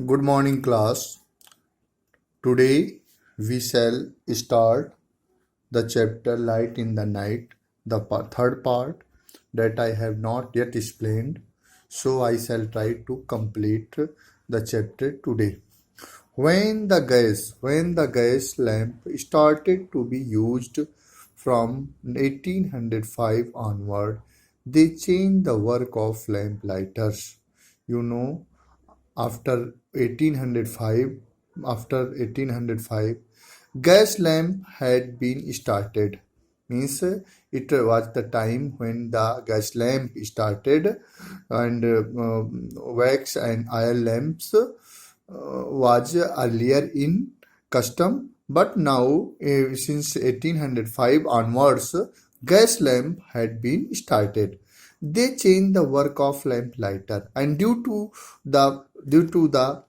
Good morning, class. Today we shall start the chapter Light in the Night, the third part that I have not yet explained. So I shall try to complete the chapter today. When the gas lamp started to be used from 1805 onward, they changed the work of lamp lighters. You know, after 1805 after 1805, gas lamp had been started. Means it was the time when the gas lamp started, and wax and oil lamps was earlier in custom, but now since 1805 onwards, gas lamp had been started. They changed the work of lamp lighter, and due to the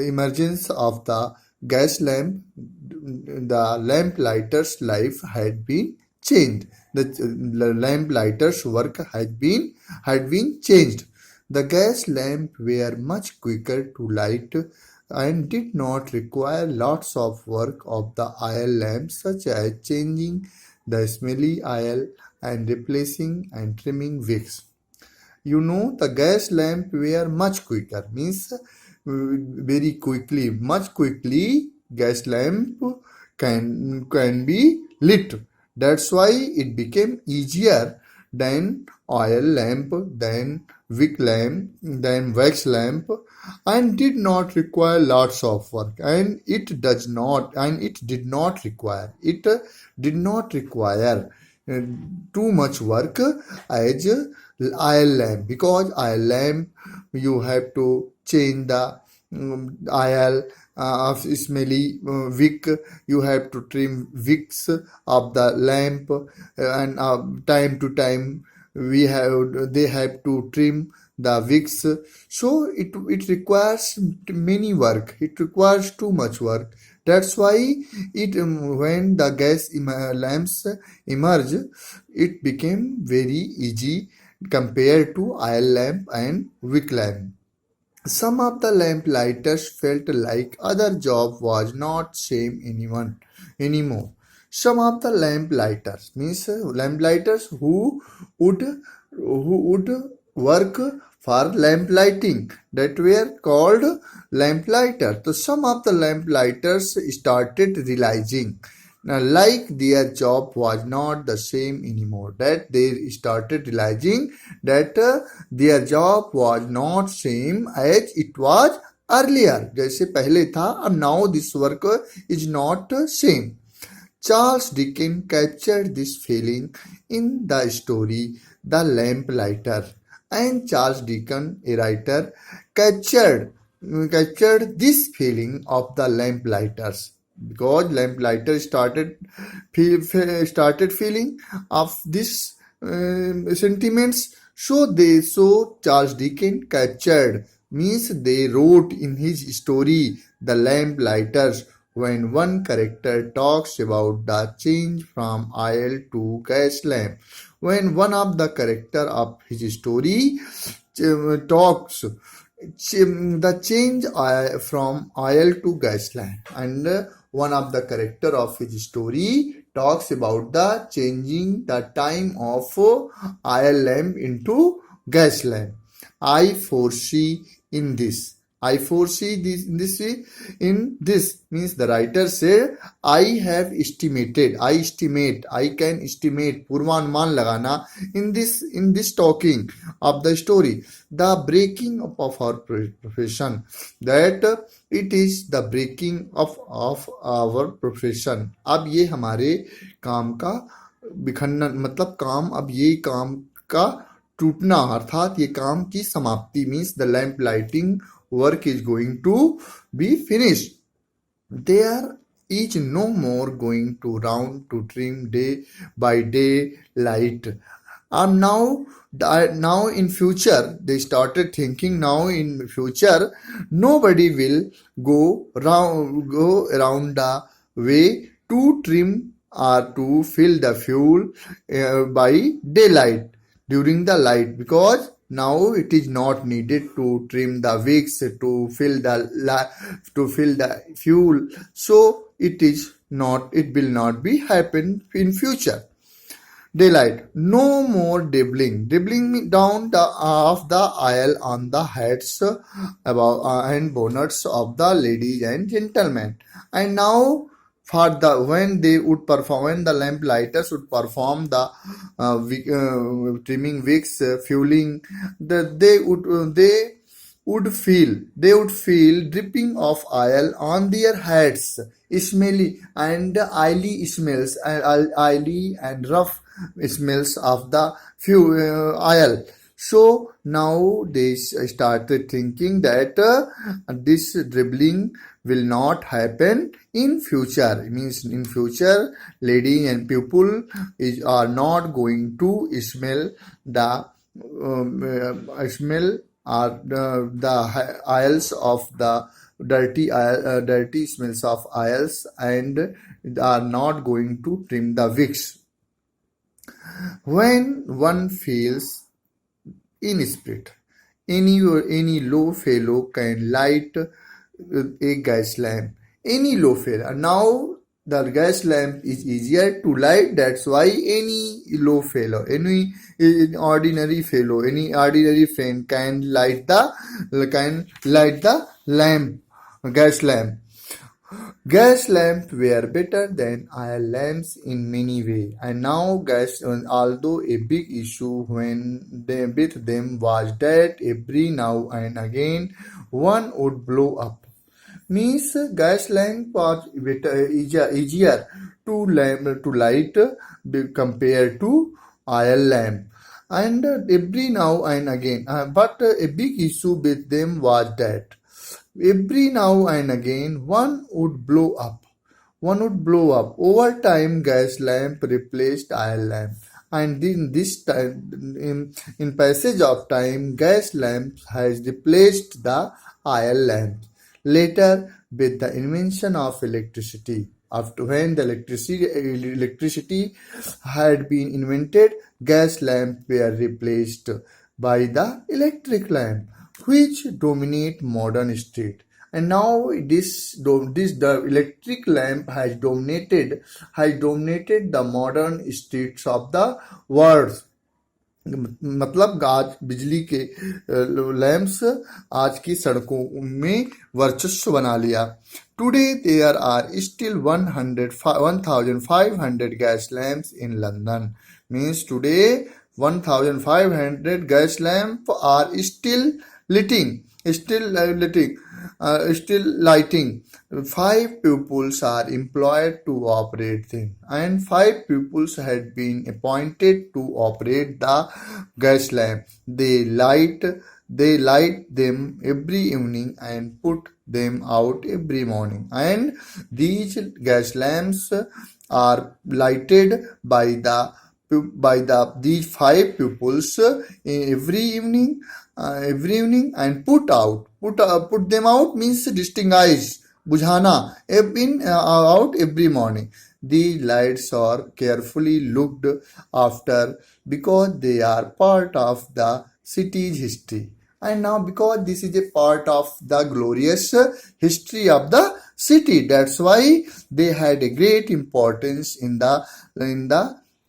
emergence of the gas lamp, the lamp lighter's life had been changed. The lamp lighter's work had been changed. The gas lamp were much quicker to light and did not require lots of work of the oil lamps, such as changing the smelly oil and replacing and trimming wicks. The gas lamp were much quicker, means very quickly, much quickly gas lamp can be lit. That's why it became easier than oil lamp, than wick lamp, than wax lamp, and did not require lots of work. And it did not require too much work as oil lamp, because oil lamp you have to change the oil of smelly wick, you have to trim wicks of the lamp, and time to time they have to trim the wicks. So it requires many work, it requires too much work. That's why when the gas lamps emerge, it became very easy compared to oil lamp and wick lamp. Some of the lamp lighters felt like other job was not same anyone anymore. Some of the lamp lighters, means lamp lighters who would work for lamp lighting, that were called lamp lighters. So some of the lamp lighters started realizing like their job was not the same anymore, that they started realizing that their job was not same as it was earlier. जैसे पहले था, अब now this work is not same. Charles Dickens captured this feeling in the story The Lamp Lighter, and Charles Dickens, a writer, captured this feeling of the lamp lighters, because lamp lighters started feeling of this sentiments. So Charles Dickens captured, means they wrote in his story The Lamp Lighters, when one character talks about the change from oil to gas lamp. When one of the character of his story talks the change from oil to gas lamp, and one of the character of his story talks about the changing the time of oil lamp into gas lamp. I foresee this in this, means the writer said, I can estimate, पूर्वानुमान लगाना, in this talking of the story, the breaking up of our profession, that it is the breaking of our profession. अब ये हमारे काम का बिखरना, मतलब काम, अब ये काम का टूटना, अर्थात ये काम की समाप्ति, means the lamp lighting work is going to be finished. There is no more going to round to trim day by day light. And now in future, they started thinking, now in future nobody will go around the way to trim or to fill the fuel by daylight, during the light, because Now it is not needed to trim the wicks to fill the fuel. So it will not be happen in future. Daylight. No more dribbling down the of the aisle on the heads above and bonnets of the ladies and gentlemen. And now for the when the lamp lighters would perform the trimming wicks, fueling, they would feel dripping of oil on their heads, smelly and oily and rough smells of the oil. So now they started thinking that this dribbling will not happen in future. It means in future, lady and people are not going to the smell the aisles of the dirty smells of aisles, and are not going to trim the wicks. When one feels in spirit, any low fellow can light a gas lamp. Any low fellow. Now the gas lamp is easier to light. That's why any low fellow, any ordinary fellow, any ordinary friend can light the lamp, gas lamp. Gas lamps were better than oil lamps in many ways, and now gas, although a big issue with them was that every now and again one would blow up. Means gas lamp was easier to light compared to oil lamp, and every now and again. But a big issue with them was that every now and again one would blow up. Over time, gas lamp replaced oil lamp, and in this time, in passage of time, gas lamp has replaced the oil lamp. Later, with the invention of electricity, after when the electricity had been invented, gas lamps were replaced by the electric lamp, which dominate modern street. And now the electric lamp has dominated the modern streets of the world. मतलब आज बिजली के lamps आज की सड़कों में वर्चस्व बना लिया. Today there are still 1500 gas lamps in London. Means today 1500 gas lamps are still lighting. Five pupils are employed to operate them, and 5 pupils had been appointed to operate the gas lamp. They light them every evening and put them out every morning. And these gas lamps are lighted by these 5 pupils every evening and put them out means distinguish, bujhana, out every morning. The lights are carefully looked after because they are part of the city's history. And now because this is a part of the glorious history of the city, that's why they had a great importance in the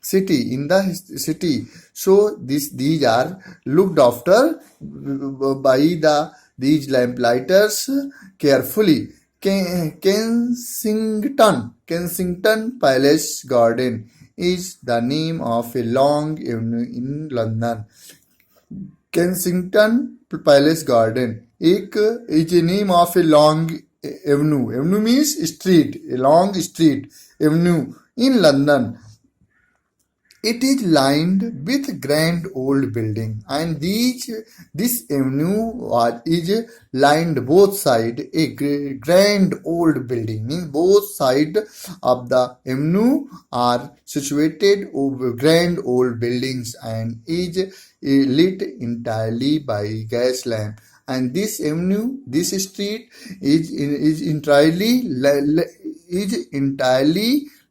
city. So these are looked after by these lamplighters carefully. Kensington Palace Garden is the name of a long avenue in London. Kensington Palace Garden is a name of a long avenue. Avenue means street, a long street, avenue in London. It is lined with grand old building, and this avenue is lined both sides. A grand old building means both sides of the avenue are situated over grand old buildings and is lit entirely by gas lamp. And this street is entirely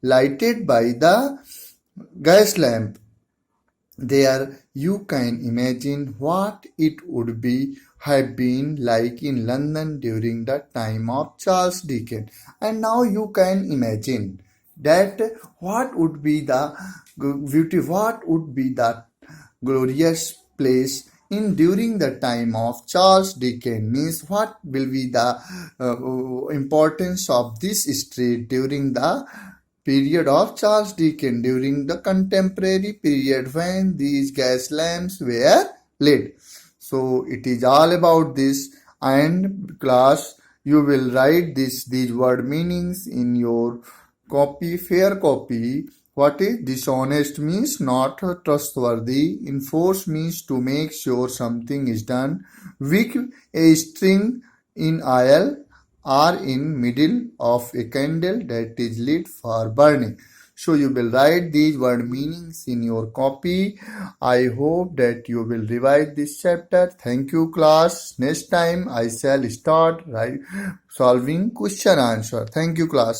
lighted by the gas lamp. There you can imagine what it would be have been like in London during the time of Charles Dickens. And now you can imagine that what would be the beauty, what would be the glorious place in during the time of Charles Dickens, means what will be the importance of this street during the period of Charles Dickens, during the contemporary period when these gas lamps were lit. So it is all about this, and class you will write these word meanings in your copy, fair copy. What is dishonest means not trustworthy. Enforce means to make sure something is done. Wick, a string in oil or in middle of a candle that is lit for burning. So you will write these word meanings in your copy. I hope that you will revise this chapter. Thank you class. Next time I shall start solving question answer. Thank you class.